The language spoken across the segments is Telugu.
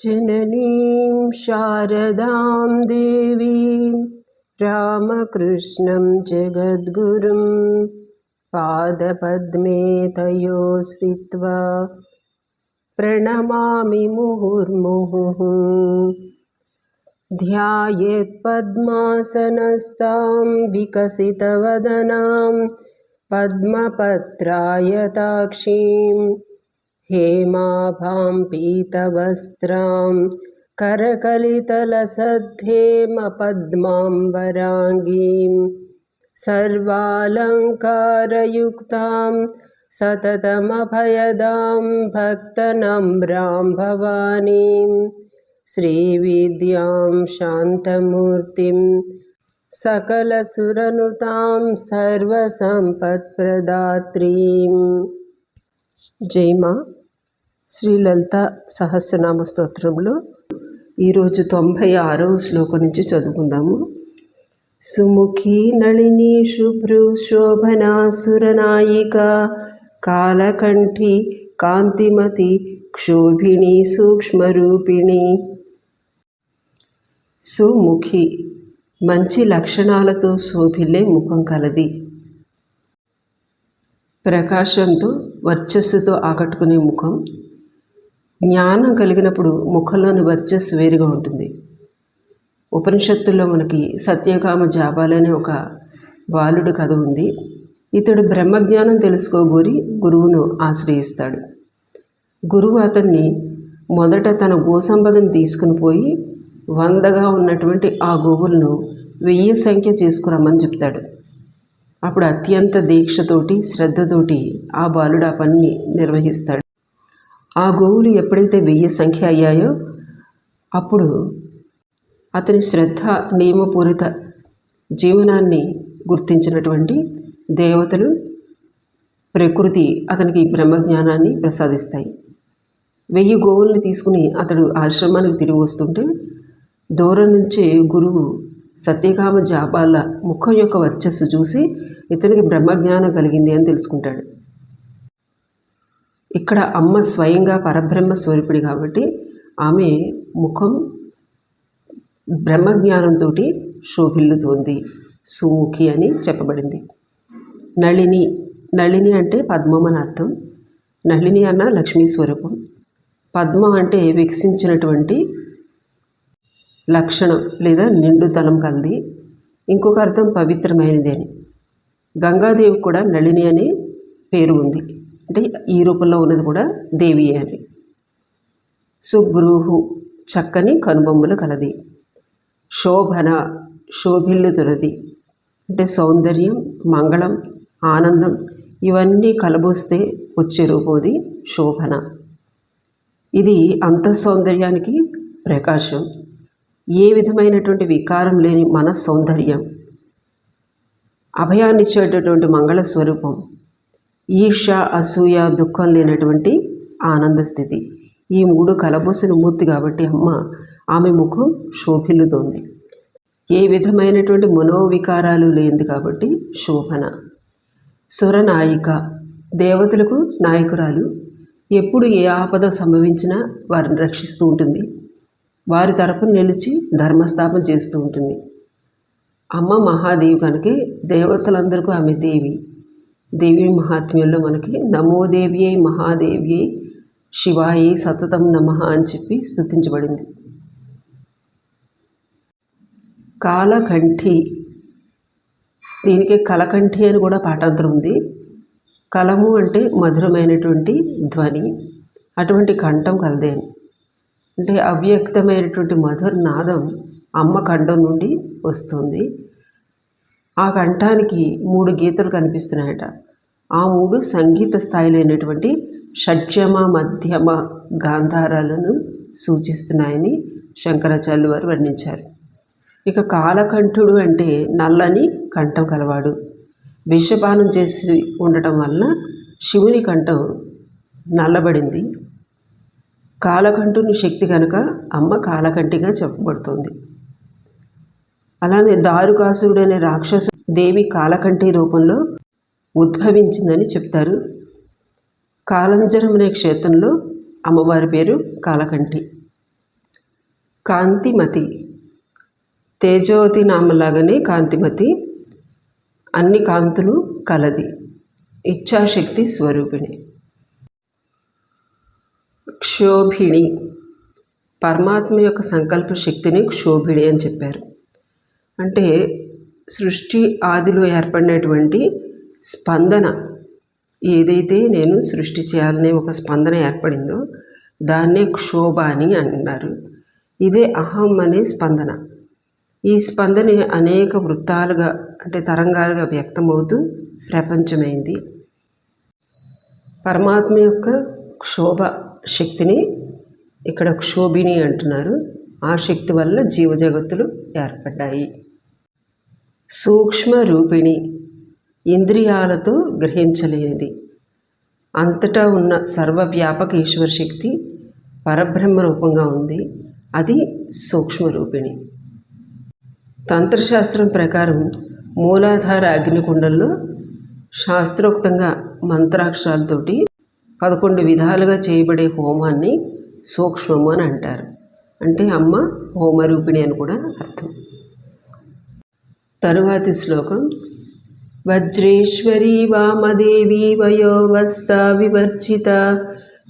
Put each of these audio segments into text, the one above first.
जननीं शारदां देवीं रामकृष्णं जगद्गुरुं पादपद्मे तयोश्रित्वा प्रणमामि मुहुर्मुहुः। ध्यायेत्पद्मासनस्तां विकसितवदनां पद्मपत्रायताक्षीं हेमाभां पीतवस्त्रां करकलितलसद्धेमपद्माम्बराङ्गीं सर्वालङ्कारयुक्तां सततमभयदां भक्तनम्रां भवानीं श्रीविद्यां शान्तमूर्तिं सकलसुरनुतां सर्वसम्पत्प्रदात्रीं। జై మా శ్రీ లలిత సహస్రనామ స్తోత్రంలో ఈరోజు 96వ శ్లోకం నుంచి చదువుకుందాము. సుముఖీ నళిని శుభ్రు శోభనా సురనాయిక కాలకంఠి కాంతిమతి క్షోభిణి సూక్ష్మరూపిణి. సుముఖి మంచి లక్షణాలతో శోభిల్లే ముఖం కలది. ప్రకాశంతో వర్చస్సుతో ఆకట్టుకునే ముఖం. జ్ఞానం కలిగినప్పుడు ముఖంలోని వర్చస్సు వేరుగా ఉంటుంది. ఉపనిషత్తుల్లో మనకి సత్యకామ జాబాలనే ఒక బాలుడు కథ ఉంది. ఇతడు బ్రహ్మజ్ఞానం తెలుసుకోగోరి గురువును ఆశ్రయిస్తాడు. గురువు అతన్ని మొదట తన గోసంపదను తీసుకుని పోయి 100గా ఉన్నటువంటి ఆ గోవులను 1000 సంఖ్య చేసుకురమ్మని చెప్తాడు. అప్పుడు అత్యంత దీక్షతోటి శ్రద్ధతోటి ఆ బాలుడు ఆ పనిని నిర్వహిస్తాడు. ఆ గోవులు ఎప్పుడైతే 1000 సంఖ్య అయ్యాయో అప్పుడు అతని శ్రద్ధ నియమపూరిత జీవనాన్ని గుర్తించినటువంటి దేవతలు ప్రకృతి అతనికి బ్రహ్మజ్ఞానాన్ని ప్రసాదిస్తాయి. 1000 గోవుల్ని తీసుకుని అతడు ఆశ్రమానికి తిరిగి వస్తుంటే దూరం నుంచే గురువు సత్యకామ జాబాల ముఖం యొక్క వర్చస్సు చూసి ఇతనికి బ్రహ్మజ్ఞానం కలిగింది అని తెలుసుకుంటాడు. ఇక్కడ అమ్మ స్వయంగా పరబ్రహ్మ స్వరూపిడి కాబట్టి ఆమె ముఖం బ్రహ్మజ్ఞానంతో శోభిల్లుతోంది. సుముఖి అని చెప్పబడింది. నళిని, నళిని అంటే పద్మం అని అర్థం. నళిని అన్న లక్ష్మీ స్వరూపం. పద్మం అంటే వికసించినటువంటి లక్షణం లేదా నిండుతనం కలది. ఇంకొక అర్థం పవిత్రమైనది అని. గంగాదేవి కూడా నళిని అనే పేరు ఉంది. అంటే ఈ రూపంలో ఉన్నది కూడా దేవి అని. సుబ్రూహు చక్కని కనుబొమ్మలు కలది. శోభన శోభిల్లుతున్నది. అంటే సౌందర్యం, మంగళం, ఆనందం ఇవన్నీ కలబోస్తే వచ్చే రూపం అది శోభన. ఇది అంతఃసౌందర్యానికి ప్రకాశం. ఏ విధమైనటువంటి వికారం లేని మన సౌందర్యం, అభయాన్నిచ్చేటటువంటి మంగళస్వరూపం, ఈర్ష అసూయ దుఃఖం లేనటువంటి ఆనంద స్థితి. ఈ 3 కలబోసిన మూర్తి కాబట్టి ఆమె ముఖం శోభిల్లుతోంది. ఏ విధమైనటువంటి మనోవికారాలు లేనిది కాబట్టి శోభన. సురనాయిక దేవతలకు నాయకురాలు. ఎప్పుడు ఏ ఆపద సంభవించినా వారిని రక్షిస్తూ ఉంటుంది. వారి తరపున నిలిచి ధర్మస్థాపన చేస్తూ ఉంటుంది. అమ్మ మహాదేవి కనుకే దేవతలందరికీ ఆమె దేవి. దేవి మహాత్మ్యంలో మనకి నమోదేవ్యై మహాదేవ్యై శివాయై సతతం నమః అని చెప్పి స్తుతించబడింది. కాలకంఠి, దీనికి కలకంఠి అని కూడా పాఠాంతరం ఉంది. కలము అంటే మధురమైనటువంటి ధ్వని, అటువంటి కంఠం కలదే అని. అంటే అవ్యక్తమైనటువంటి మధుర నాదం అమ్మ కంఠం నుండి వస్తుంది. ఆ కంఠానికి 3 గీతలు కనిపిస్తున్నాయట. ఆ 3 సంగీత స్థాయిలో అయినటువంటి షడ్జమ మధ్యమ గాంధారాలను సూచిస్తున్నాయని శంకరాచార్యులు వారు వర్ణించారు. ఇక కాలకంఠుడు అంటే నల్లని కంఠం కలవాడు. విషపానం చేసి ఉండటం వలన శివుని కంఠం నల్లబడింది. కాలకంఠుని శక్తి కనుక అమ్మ కాలకంఠిగా చెప్పబడుతుంది. అలానే దారుకాసురుడనే రాక్షసు దేవి కాలకంఠి రూపంలో ఉద్భవించిందని చెప్తారు. కాలంజరం అనే క్షేత్రంలో అమ్మవారి పేరు కాలకంఠి. కాంతిమతి, తేజోవతి నామలాగానే కాంతిమతి, అన్ని కాంతులు కలది, ఇచ్ఛాశక్తి స్వరూపిణి. క్షోభిణి, పరమాత్మ యొక్క సంకల్ప శక్తిని క్షోభిణి అని చెప్పారు. అంటే సృష్టి ఆదిలో ఏర్పడినటువంటి స్పందన ఏదైతే నేను సృష్టి చేయాలనే ఒక స్పందన ఏర్పడిందో దాన్నే క్షోభ అని అన్నారు. ఇదే అహం అనే స్పందన. ఈ స్పందన అనేక వృత్తాలుగా అంటే తరంగాలుగా వ్యక్తమవుతూ ప్రపంచమైంది. పరమాత్మ యొక్క క్షోభ శక్తిని ఇక్కడ క్షోభిణి అంటున్నారు. ఆ శక్తి వల్ల జీవజగత్తులు ఏర్పడ్డాయి. సూక్ష్మ రూపిణి, ఇంద్రియాలతో గ్రహించలేనిది, అంతటా ఉన్న సర్వవ్యాపక ఈశ్వర శక్తి పరబ్రహ్మ రూపంగా ఉంది. అది సూక్ష్మ రూపిణి. తంత్రశాస్త్రం ప్రకారం మూలాధార అగ్నికుండంలో శాస్త్రోక్తంగా మంత్రాక్షరాలతోటి 11 విధాలుగా చేయబడే హోమాన్ని సూక్ష్మము అని అంటారు. అంటే అమ్మ హోమరూపిణి అని కూడా అర్థం. తరువాతి శ్లోకం. వజ్రేశ్వరీ వామదేవి వయోవస్థా వివర్జిత,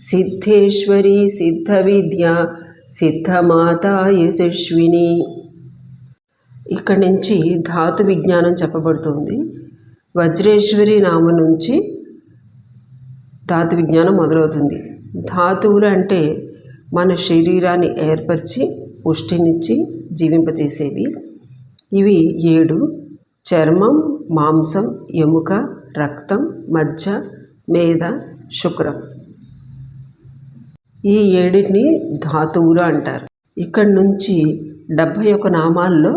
సిద్ధేశ్వరీ సిద్ధ విద్య సిద్ధమాతా యశస్విని. ఇక్కడి నుంచి ధాతు విజ్ఞానం చెప్పబడుతుంది. వజ్రేశ్వరి నామం నుంచి ధాతు విజ్ఞానం మొదలవుతుంది. ధాతువులు అంటే మన శరీరాన్ని ఏర్పరిచి పుష్టినిచ్చి జీవింపచేసేవి. ఇవి 7: చర్మం, మాంసం, ఎముక, రక్తం, మజ్జ, మేద, శుక్రం. ఈ 7ని ధాతువులు అంటారు. ఇక్కడి నుంచి 71 నామాల్లో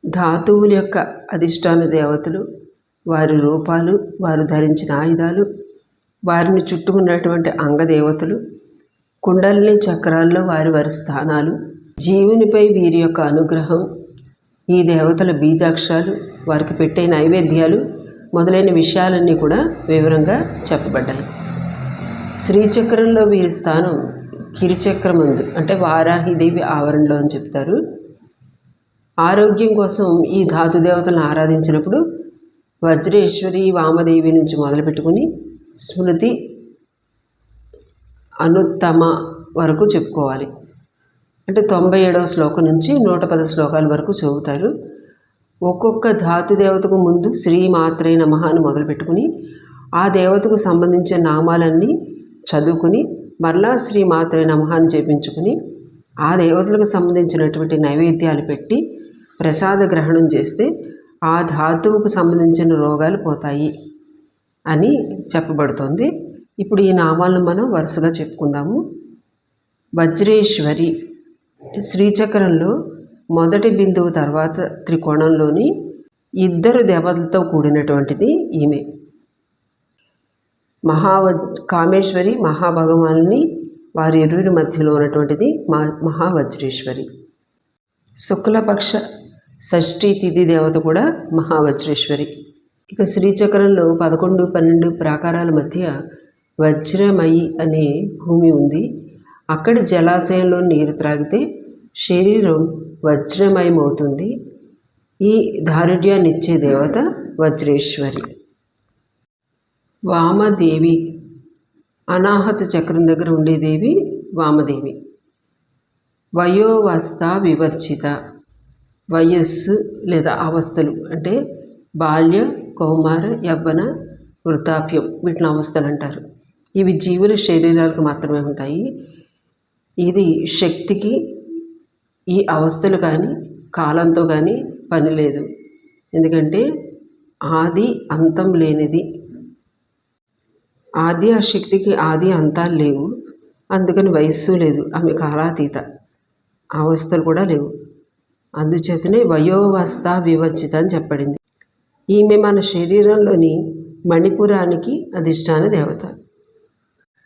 ధాతువుల యొక్క అధిష్టాన దేవతలు, వారి రూపాలు, వారు ధరించిన ఆయుధాలు, వారిని చుట్టుకున్నటువంటి అంగదేవతలు, కుండలిని చక్రాల్లో వారి వారి స్థానాలు, జీవునిపై వీరి యొక్క అనుగ్రహం, ఈ దేవతల బీజాక్షరాలు, వారికి పెట్టే నైవేద్యాలు మొదలైన విషయాలన్నీ కూడా వివరంగా చెప్పబడ్డాయి. శ్రీచక్రంలో వీరి స్థానం కిరిచక్రమందు అంటే వారాహిదేవి ఆవరణలో అని చెప్తారు. ఆరోగ్యం కోసం ఈ ధాతు దేవతలను ఆరాధించినప్పుడు వజ్రేశ్వరి వామదేవి నుంచి మొదలుపెట్టుకుని స్మృతి అనుత్తమ వరకు చెప్పుకోవాలి. అంటే 97వ శ్లోకం నుంచి 110 శ్లోకాల వరకు చదువుతారు. ఒక్కొక్క ధాతు దేవతకు ముందు శ్రీమాత్రే నమః అని మొదలుపెట్టుకుని ఆ దేవతకు సంబంధించిన నామాలన్నీ చదువుకుని మరలా శ్రీమాత్రే నమః అని జపించుకుని ఆ దేవతలకు సంబంధించినటువంటి నైవేద్యాలు పెట్టి ప్రసాద గ్రహణం చేస్తే ఆ ధాతువుకు సంబంధించిన రోగాలు పోతాయి అని చెప్పబడుతోంది. ఇప్పుడు ఈ నామాలను మనం వరుసగా చెప్పుకుందాము. వజ్రేశ్వరి, శ్రీచక్రంలో మొదటి బిందువు తర్వాత త్రికోణంలోని 2 దేవతలతో కూడినటువంటిది ఈమె. కామేశ్వరి, మహాభగవాన్ని వారి ఇరువురి మధ్యలో ఉన్నటువంటిది మహావజ్రేశ్వరి. శుక్లపక్ష షష్ఠీ తిథి దేవత కూడా మహావజ్రేశ్వరి. ఇక శ్రీచక్రంలో 11, 12 ప్రాకారాల మధ్య వజ్రమయి అనే భూమి ఉంది. అక్కడి జలాశయంలో నీరు త్రాగితే శరీరం వజ్రమయమవుతుంది. ఈ దారుఢ్యాన్నిచ్చే దేవత వజ్రేశ్వరి. వామదేవి, అనాహత చక్రం దగ్గర ఉండే దేవి వామదేవి. వయోవస్థ వివర్జిత, వయస్సు లేదా అవస్థలు అంటే బాల్య, కౌమార, యవ్వన, వృద్ధాప్యం వీటిని అవస్థలు అంటారు. ఇవి జీవుల శరీరాలకు మాత్రమే ఉంటాయి. ఇది శక్తికి ఈ అవస్థలు కానీ కాలంతో కానీ పని లేదు. ఎందుకంటే ఆది అంతం లేనిది. ఆది ఆ శక్తికి ఆది అంతాలు లేవు. అందుకని వయస్సు లేదు, ఆమె కాలాతీత. అవస్థలు కూడా లేవు. అందుచేతనే వయోవస్థ వివర్జిత అని చెప్పబడింది. ఈమె మన శరీరంలోని మణిపురానికి అధిష్టాన దేవత.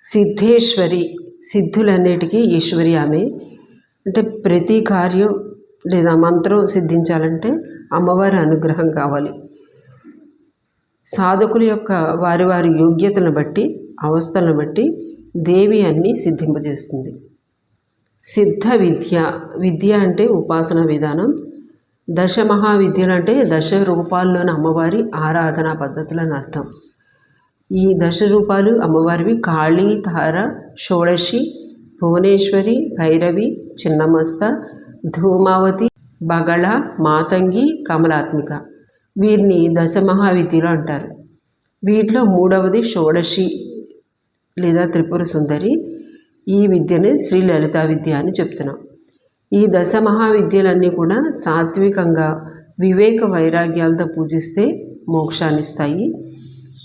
సిద్ధేశ్వరి, సిద్ధులన్నిటికీ ఈశ్వరి ఆమె. అంటే ప్రతి కార్యం లేదా మంత్రం సిద్ధించాలంటే అమ్మవారి అనుగ్రహం కావాలి. సాధకుల యొక్క వారి వారి యోగ్యతలను బట్టి, అవస్థలను బట్టి దేవి అన్నీ సిద్ధింపజేస్తుంది. సిద్ధ విద్య, విద్య అంటే ఉపాసన విధానం. దశ మహావిద్యలు అంటే దశ రూపాల్లోని అమ్మవారి ఆరాధనా పద్ధతులని అర్థం. ఈ దశ రూపాలు అమ్మవారివి కాళీ, తార, షోడశి, భువనేశ్వరి, భైరవి, చిన్నమస్త, ధూమావతి, బగళ, మాతంగి, కమలాత్మిక. వీరిని దశ మహావిద్యలు అంటారు. వీటిలో మూడవది షోడశి లేదా త్రిపుర సుందరి. ఈ విద్యని శ్రీ లలితా విద్య అని చెప్తున్నాం. ఈ దశ మహావిద్యలన్నీ కూడా సాత్వికంగా వివేక వైరాగ్యాలతో పూజిస్తే మోక్షాన్నిస్తాయి.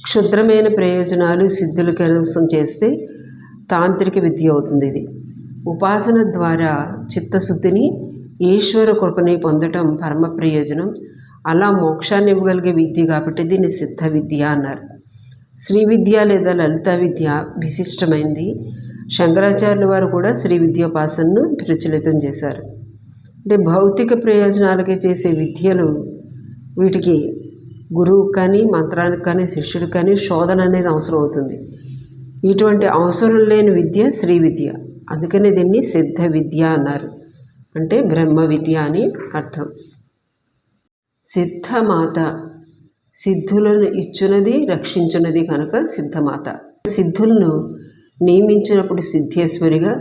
క్షుద్రమైన ప్రయోజనాలు సిద్ధుల కోసం చేస్తే తాంత్రిక విద్య అవుతుంది. ఇది ఉపాసన ద్వారా చిత్తశుద్ధిని, ఈశ్వర కృపని పొందటం పరమ ప్రయోజనం. అలా మోక్షాన్ని ఇవ్వగలిగే విద్య కాబట్టి దీన్ని సిద్ధ విద్య అన్నారు. శ్రీ విద్య లేదా లలితా విద్య విశిష్టమైంది. శంకరాచార్యుల వారు కూడా శ్రీ విద్యోపాసనను ప్రచలితం చేశారు. అంటే భౌతిక ప్రయోజనాలకి చేసే విద్యలు, వీటికి గురువు కానీ మంత్రానికి కానీ శిష్యుడికి కానీ శోధన అనేది అవసరం అవుతుంది. ఇటువంటి అవసరం లేని విద్య శ్రీ విద్య. అందుకనే దీన్ని సిద్ధ విద్య అన్నారు. అంటే బ్రహ్మ విద్య అని అర్థం. సిద్ధమాత, సిద్ధులను ఇచ్చునది రక్షించున్నది కనుక సిద్ధమాత. సిద్ధులను నియమించినప్పుడు సిద్ధేశ్వరిగా,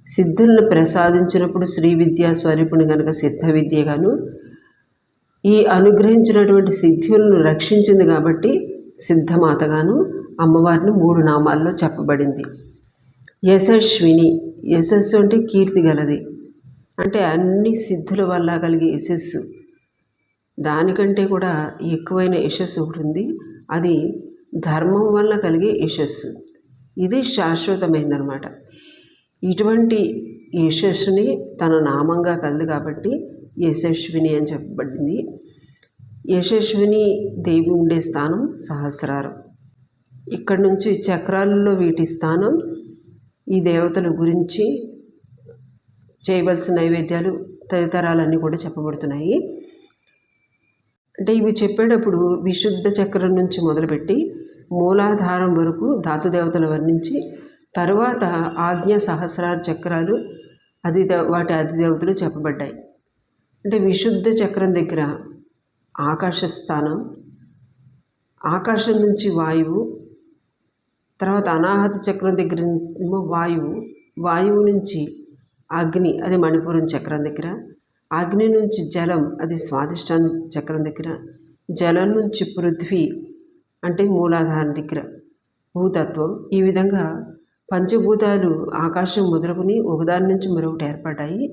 సిద్ధులను ప్రసాదించినప్పుడు శ్రీ విద్యా స్వరూపుని కనుక సిద్ధ విద్యగాను, ఈ అనుగ్రహించినటువంటి సిద్ధులను రక్షించింది కాబట్టి సిద్ధమాతగాను అమ్మవారిని 3 నామాల్లో చెప్పబడింది. యశస్విని, యశస్సు అంటే కీర్తి గలది, అంటే అన్ని సిద్ధుల వల్ల కలిగే యశస్సు. దానికంటే కూడా ఎక్కువైన యశస్సు ఒకటి ఉంది, అది ధర్మం వల్ల కలిగే యశస్సు. ఇది శాశ్వతమైందనమాట. ఇటువంటి యశస్సుని తన నామంగా కలదు కాబట్టి యశస్విని అని చెప్పబడింది. యశస్విని దేవి ఉండే స్థానం సహస్రారం. ఇక్కడ నుంచి చక్రాలలో వీటి స్థానం, ఈ దేవతల గురించి చేయవలసిన నైవేద్యాలు తదితరాలన్నీ కూడా చెప్పబడుతున్నాయి. అంటే ఇవి చెప్పేటప్పుడు విశుద్ధ చక్రం నుంచి మొదలుపెట్టి మూలాధారం వరకు ధాతుదేవతలు వర్ణించి, తరువాత ఆజ్ఞ సహస్రార చక్రాలు వాటి అధిదేవతలు చెప్పబడ్డాయి. అంటే విశుద్ధ చక్రం దగ్గర ఆకాశ స్థానం, ఆకాశం నుంచి వాయువు, తర్వాత అనాహత చక్రం దగ్గర ఏమో వాయువు, వాయువు నుంచి అగ్ని, అది మణిపురం చక్రం దగ్గర, అగ్ని నుంచి జలం, అది స్వాదిష్టాన చక్రం దగ్గర, జలం నుంచి పృథ్వీ అంటే మూలాధారం దగ్గర భూతత్వం. ఈ విధంగా పంచభూతాలు ఆకాశం మొదలుకొని ఒకదాని నుంచి మరొకటి ఏర్పడ్డాయి.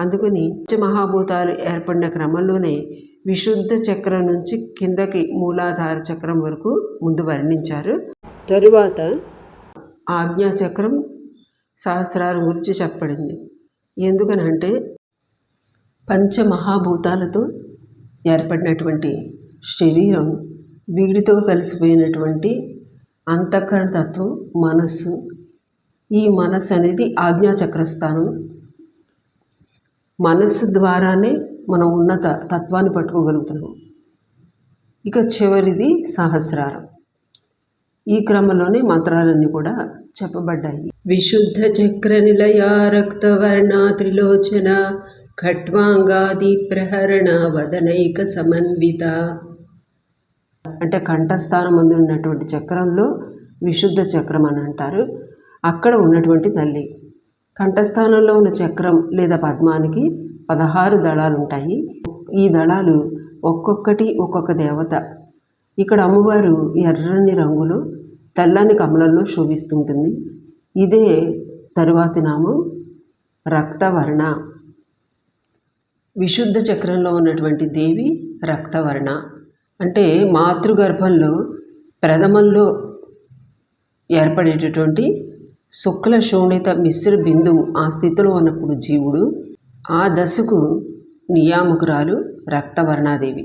అందుకని పంచమహాభూతాలు ఏర్పడిన క్రమంలోనే విశుద్ధ చక్రం నుంచి కిందకి మూలాధార చక్రం వరకు ముందు వర్ణించారు. తరువాత ఆజ్ఞాచక్రం సహస్రారం గురించి చెప్పబడింది. ఎందుకనంటే పంచమహాభూతాలతో ఏర్పడినటువంటి శరీరం, వీడితో కలిసిపోయినటువంటి అంతఃకరణ తత్వం మనస్సు. ఈ మనస్సు అనేది ఆజ్ఞాచక్రస్థానం. మనస్సు ద్వారానే మనం ఉన్నత తత్వాన్ని పట్టుకోగలుగుతున్నాం. ఇక చివరిది సహస్రారం. ఈ క్రమంలోనే మంత్రాలన్నీ కూడా చెప్పబడ్డాయి. విశుద్ధ చక్ర నిలయ రక్తవర్ణ త్రిలోచన ఖట్వాంగాది ప్రహరణ వదనైక సమన్విత. అంటే కంఠస్థానం ముందు ఉన్నటువంటి చక్రంలో విశుద్ధ చక్రం అని అంటారు. అక్కడ ఉన్నటువంటి తల్లి. కంఠస్థానంలో ఉన్న చక్రం లేదా పద్మానికి 16 దళాలు ఉంటాయి. ఈ దళాలు ఒక్కొక్కటి ఒక్కొక్క దేవత. ఇక్కడ అమ్మవారు ఎర్రని రంగులో తెల్లని కమలంలో శోభిస్తుంటుంది. ఇదే తరువాతి నామం రక్తవర్ణ. విశుద్ధ చక్రంలో ఉన్నటువంటి దేవి రక్తవర్ణ. అంటే మాతృగర్భంలో ప్రథమంలో ఏర్పడేటటువంటి శుక్ల శోణిత మిశ్ర బిందువు ఆ స్థితిలో ఉన్నప్పుడు జీవుడు, ఆ దశకు నియామకురాలు రక్తవర్ణాదేవి.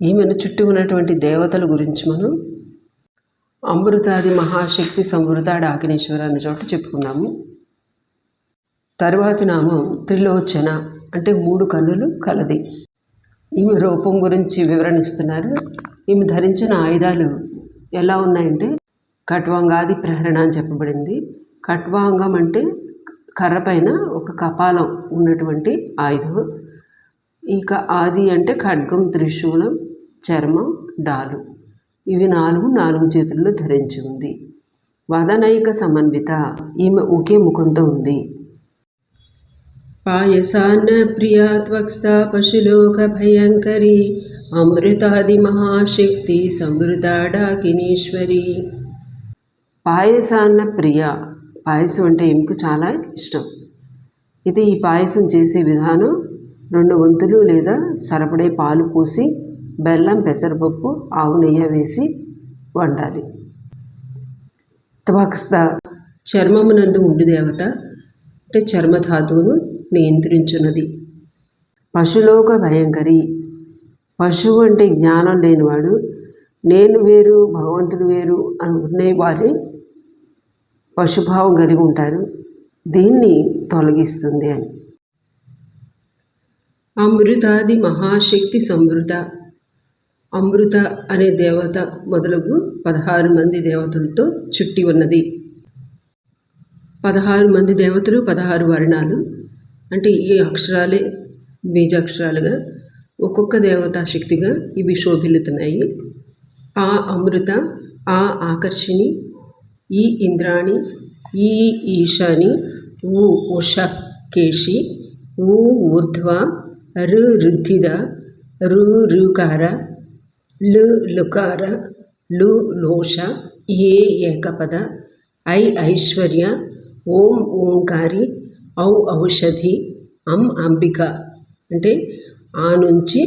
ఈమెను చుట్టూ ఉన్నటువంటి దేవతల గురించి మనం అమృతాది మహాశక్తి సంవృతాడు ఆకినేశ్వర అనే చోట చెప్పుకున్నాము. తరువాతి నామం త్రిలోచన, అంటే 3 కన్నులు కలది. ఈమె రూపం గురించి వివరణిస్తున్నారు. ఈమె ధరించిన ఆయుధాలు ఎలా ఉన్నాయంటే ఖట్వాంగాది ప్రహరణ అని చెప్పబడింది. ఖట్వాంగం అంటే కర్ర పైన ఒక కపాలం ఉన్నటువంటి ఆయుధం. ఇక ఆది అంటే ఖడ్గం, త్రిశూలం, చర్మం, డాలు. ఇవి నాలుగు చేతుల్లో ధరించి ఉంది. వదనైక సమన్విత, ఈమె ఒకే ముఖంతో ఉంది. పాయసాన్న ప్రియా త్వక్స్థ పశులోక భయంకరి అమృతాది మహాశక్తి సమృత డాకినీశ్వరి. పాయసాన్న ప్రియ, పాయసం అంటే ఈమెకు చాలా ఇష్టం. ఇది ఈ పాయసం చేసే విధానం 2 వంతులు లేదా సరిపడే పాలు పోసి బెల్లం, పెసరపప్పు, ఆవు నెయ్యి వేసి వండాలి. త్వక్స్థ చర్మమునందు ఉండి దేవత అంటే చర్మధాతువును నియంత్రించున్నది. పశులోక భయంకరి, పశువు అంటే జ్ఞానం లేనివాడు, నేను వేరు భగవంతుడు వేరు అనుకునే వారే పశుభావం కలిగి ఉంటారు. దీన్ని తొలగిస్తుంది అని. అమృతాది మహాశక్తి సమృత, అమృత అనే దేవత మొదలగు 16 మంది దేవతలతో చుట్టి ఉన్నది. 16 మంది దేవతలు, 16 వర్ణాలు అంటే ఈ అక్షరాలే బీజాక్షరాలుగా ఒక్కొక్క దేవతా శక్తిగా ఇవి శోభిల్లుతున్నాయి. ఆ అమృత, ఆ ఆకర్షిణి, ఈ ఇంద్రాణి, ఈ ఈశాని, ఊ ఉష కేశి, ఊ ఊర్ధ్వ, రు రుద్ధిద, రు రుకార, లు లుకార, లు లోష, ఏ ఏకపద, ఐ ఐశ్వర్య, ఓం ఓంకారి, ఔ ఔషధి, అంబిక. అంటే ఆ నుంచి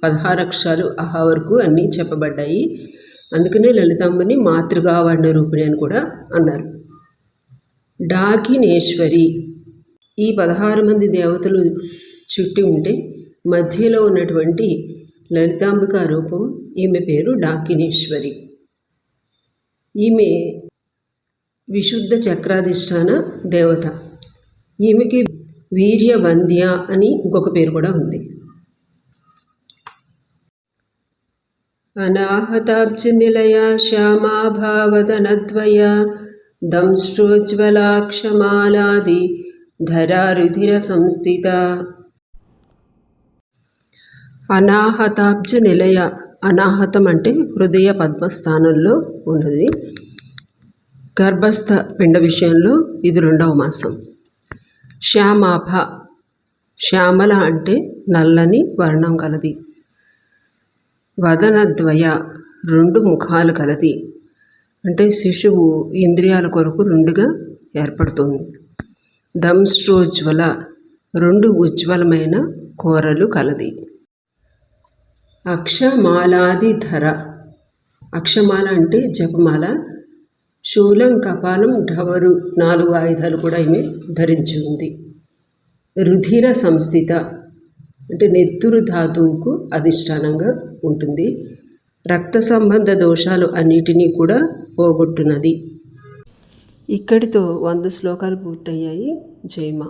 16 అక్షరాలు ఆహా వరకు అన్నీ చెప్పబడ్డాయి. అందుకనే లలితాంబని మాతృగా వర్ణ రూపిణి అని కూడా అన్నారు. డాకినేశ్వరి, ఈ 16 మంది దేవతలు చుట్టి ఉంటే మధ్యలో ఉన్నటువంటి లలితాంబిక రూపం, ఈమె పేరు డాకినేశ్వరి. ఈమె విశుద్ధ చక్రాధిష్టాన దేవత. ఈమెకి వీర్యవంద్య అని ఇంకొక పేరు కూడా ఉంది. అనాహతాబ్జ నిలయ శ్యామాభావదనద్వయ దంష్ట్రోజ్వలాక్షమాలాది ధరారుధిర సంస్థిత. అనాహతాబ్జ నిలయ, అనాహతం అంటే హృదయ పద్మస్థానంలో ఉన్నది. గర్భస్థ పిండ విషయంలో ఇది 2వ మాసం. శ్యామాభ, శ్యామల అంటే నల్లని వర్ణం కలది. వదనద్వయ, 2 ముఖాలు కలది. అంటే శిశువు ఇంద్రియాల కొరకు 2గా ఏర్పడుతుంది. దంష్ట్రోజ్వల, 2 ఉజ్వలమైన కోరలు కలది. అక్షమాలాది ధర, అక్షమాల అంటే జపమాల. శూలం, కపాలం, ఢవరు 4 ఆయుధాలు కూడా ఈమె ధరించి ఉంది. రుధిర సంస్థిత అంటే నెత్తురు ధాతువుకు అధిష్టానంగా ఉంటుంది. రక్త సంబంధ దోషాలు అన్నిటినీ కూడా పోగొట్టున్నది. ఇక్కడితో 100 శ్లోకాలు పూర్తయ్యాయి. జై మా.